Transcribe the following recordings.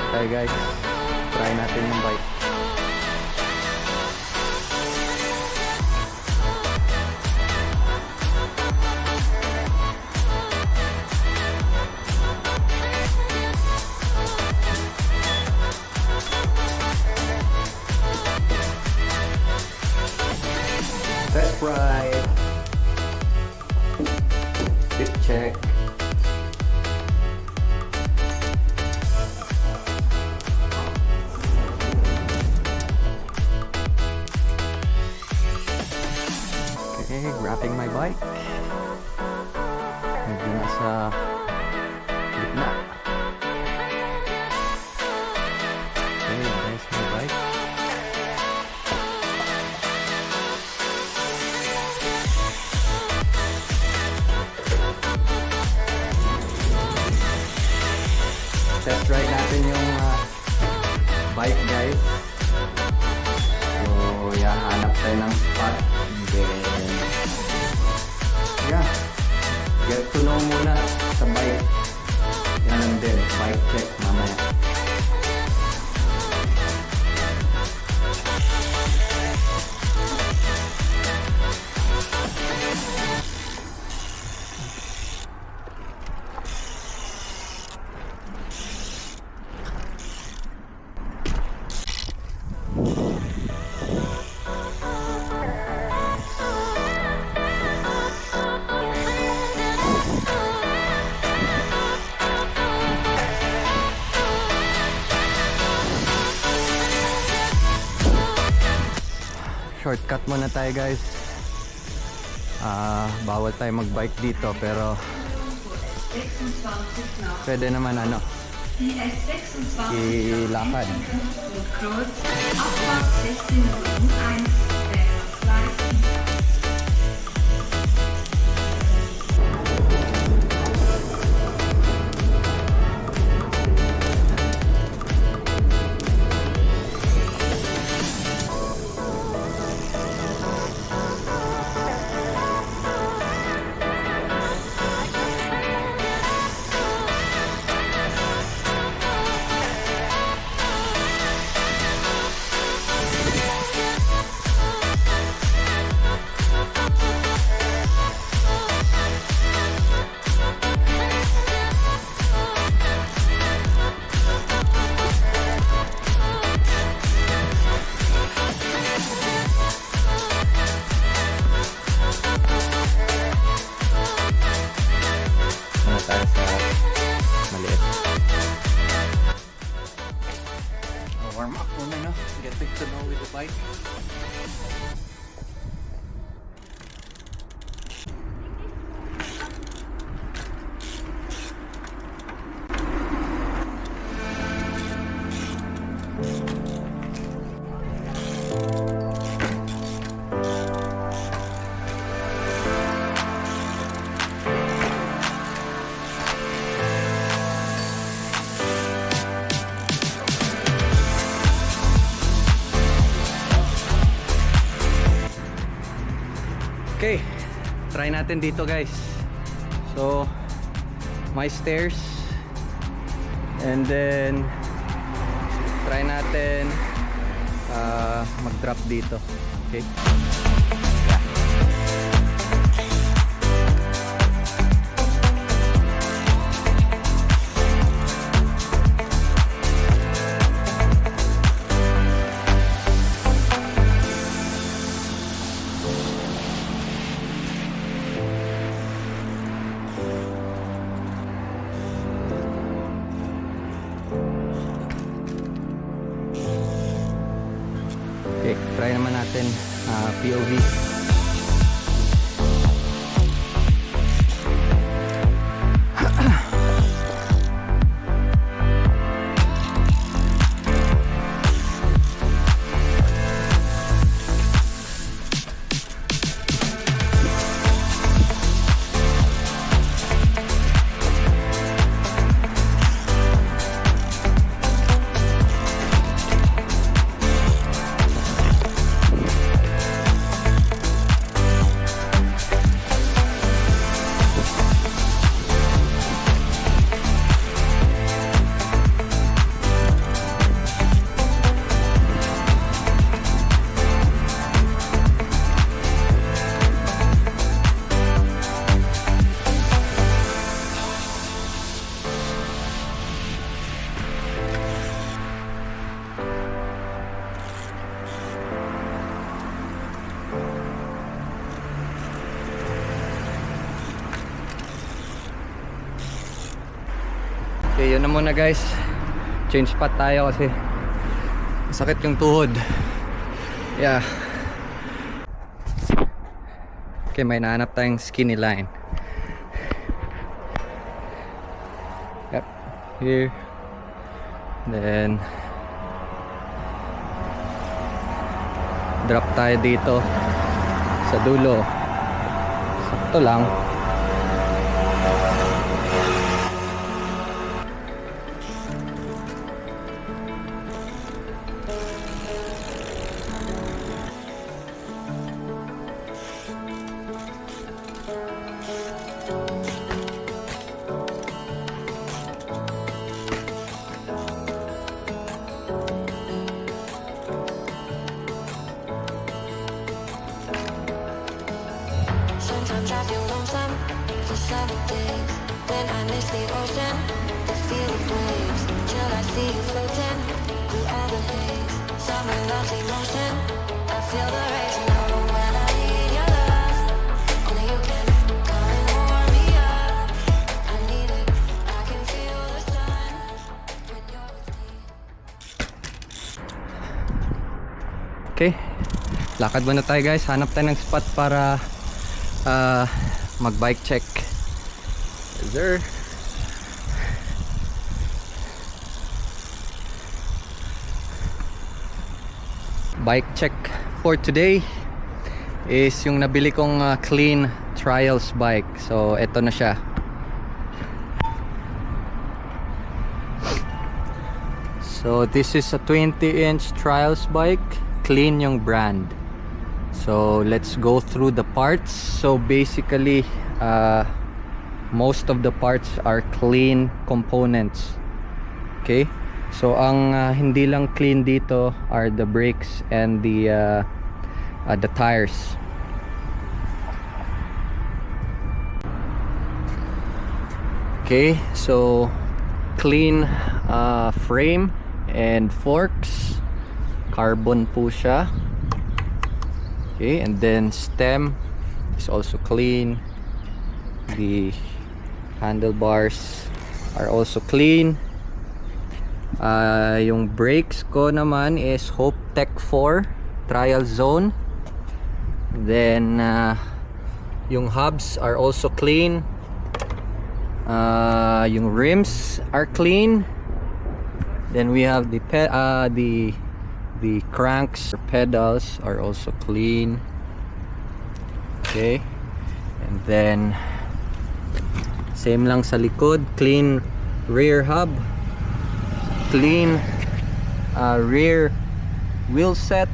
tayo guys. Try natin yung bike. Test ride. Fit check. Okay, wrapping my bike. Medyo nasa gitna. Okay, there's my bike. Test ride natin yung bike guys. So, hanap tayo ng spot. And then, get to know muna sa bike. Yan lang din, bike check mamaya. Shortcut muna tayo guys. Bawal tayo magbike dito pero pwede naman ilakad. Tayo sa maliit. Warm up muna, no? Getting to know with the bike. Okay, try natin dito guys. So, my stairs. And then, try natin mag-drop dito. Okay. Okay, try naman natin POV. yun na muna guys. Change spot tayo kasi masakit yung tuhod. Yeah. Okay, may nahanap tayong skinny line. Yep, here. Then drop tayo dito sa dulo. Sakto lang. Sometimes I feel lonesome for summer days when I miss the ocean, the feel of waves, till I see you floating through all the haze. Summer loves emotion, I feel the rays. Know when I need your love, only you can come and warm me up. I need it, I can feel the sun when you're with me. Okay, lakad muna tayo guys. Hanap tayo ng spot para mag bike check. Yes, sir. Bike check for today is yung nabili kong clean trials bike. So eto na siya. So this is a 20-inch trials bike, clean yung brand. So let's go through the parts. So basically most of the parts are clean components. Okay, so ang hindi lang clean dito are the brakes and the tires. Okay, so clean frame and forks, carbon po siya. Okay, and then stem is also clean. The handlebars are also clean. Yung brakes ko naman is Hope Tech 4 Trial Zone. Then yung hubs are also clean. Yung rims are clean. Then we have the cranks or pedals are also clean. Okay, and then same lang sa likod, clean rear hub, clean rear wheel set,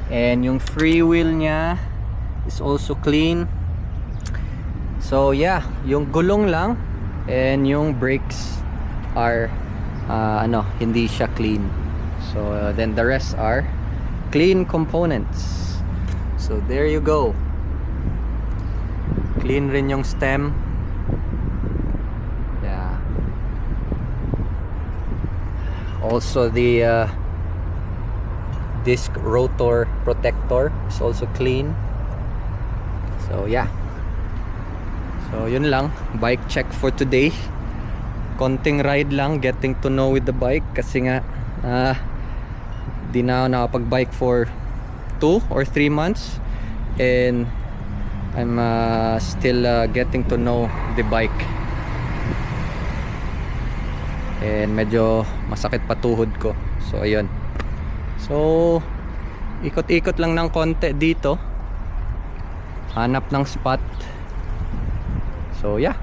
and yung free wheel nya is also clean. So yeah, yung gulong lang and yung brakes are hindi siya clean. So then the rest are clean components. So there you go. Clean rin yung stem. Yeah. Also the disc rotor protector is also clean. So yeah. So yun lang, bike check for today. Konting ride lang, getting to know with the bike kasi nga di na ako nakapag-bike for 2 or 3 months and I'm still getting to know the bike, and medyo masakit pa tuhod ko. So ayun, so ikot-ikot lang ng konti dito, hanap ng spot. So yeah.